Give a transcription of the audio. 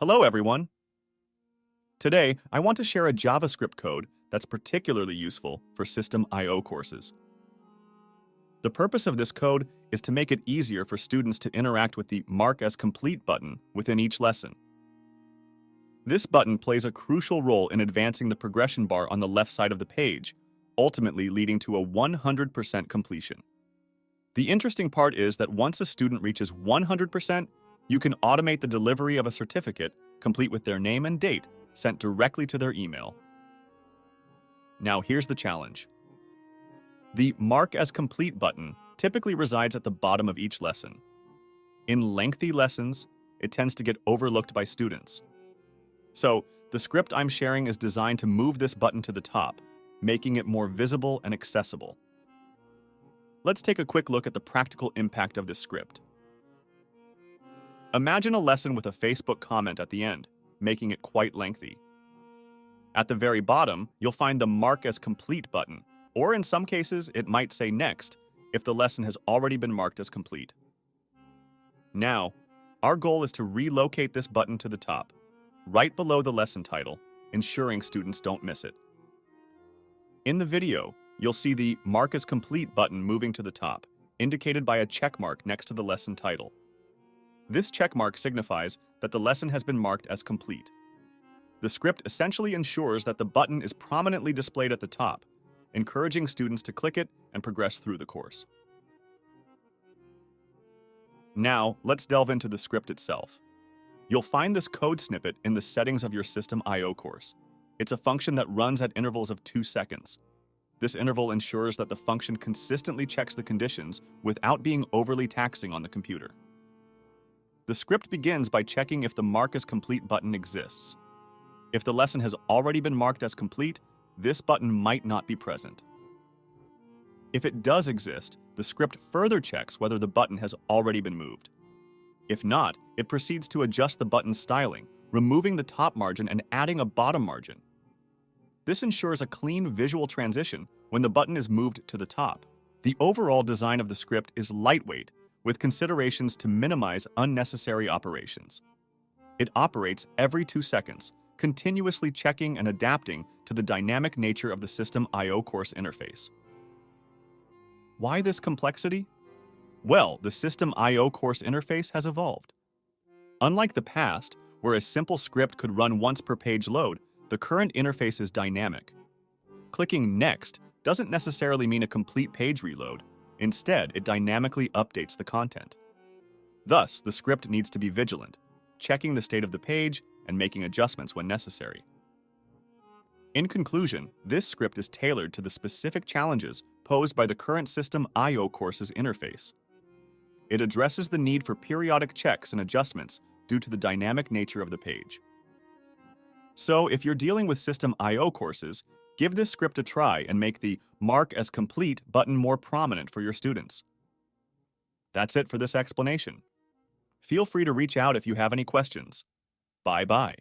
Hello, everyone. Today, I want to share a JavaScript code that's particularly useful for SystemeIO courses. The purpose of this code is to make it easier for students to interact with the Mark as Complete button within each lesson. This button plays a crucial role in advancing the progression bar on the left side of the page, ultimately leading to a 100% completion. The interesting part is that once a student reaches 100%, you can automate the delivery of a certificate complete with their name and date sent directly to their email. Now here's the challenge. The Mark as Complete button typically resides at the bottom of each lesson. In lengthy lessons, it tends to get overlooked by students. So, the script I'm sharing is designed to move this button to the top, making it more visible and accessible. Let's take a quick look at the practical impact of this script. Imagine a lesson with a Facebook comment at the end, making it quite lengthy. At the very bottom, you'll find the Mark as Complete button, or in some cases, it might say Next if the lesson has already been marked as complete. Now, our goal is to relocate this button to the top, right below the lesson title, ensuring students don't miss it. In the video, you'll see the Mark as Complete button moving to the top, indicated by a checkmark next to the lesson title. This checkmark signifies that the lesson has been marked as complete. The script essentially ensures that the button is prominently displayed at the top, encouraging students to click it and progress through the course. Now, let's delve into the script itself. You'll find this code snippet in the settings of your SystemeIO course. It's a function that runs at intervals of 2 seconds. This interval ensures that the function consistently checks the conditions without being overly taxing on the computer. The script begins by checking if the Mark as Complete button exists. If the lesson has already been marked as complete, this button might not be present. If it does exist, the script further checks whether the button has already been moved. If not, it proceeds to adjust the button's styling, removing the top margin and adding a bottom margin. This ensures a clean visual transition when the button is moved to the top. The overall design of the script is lightweight, with considerations to minimize unnecessary operations. It operates every 2 seconds, continuously checking and adapting to the dynamic nature of the SystemeIO course interface. Why this complexity? Well, the SystemeIO course interface has evolved. Unlike the past, where a simple script could run once per page load, the current interface is dynamic. Clicking Next doesn't necessarily mean a complete page reload. Instead, it dynamically updates the content. Thus, the script needs to be vigilant, checking the state of the page and making adjustments when necessary. In conclusion, this script is tailored to the specific challenges posed by the current SystemeIO course's interface. It addresses the need for periodic checks and adjustments due to the dynamic nature of the page. So, if you're dealing with SystemeIO courses, give this script a try and make the Mark as Complete button more prominent for your students. That's it for this explanation. Feel free to reach out if you have any questions. Bye-bye.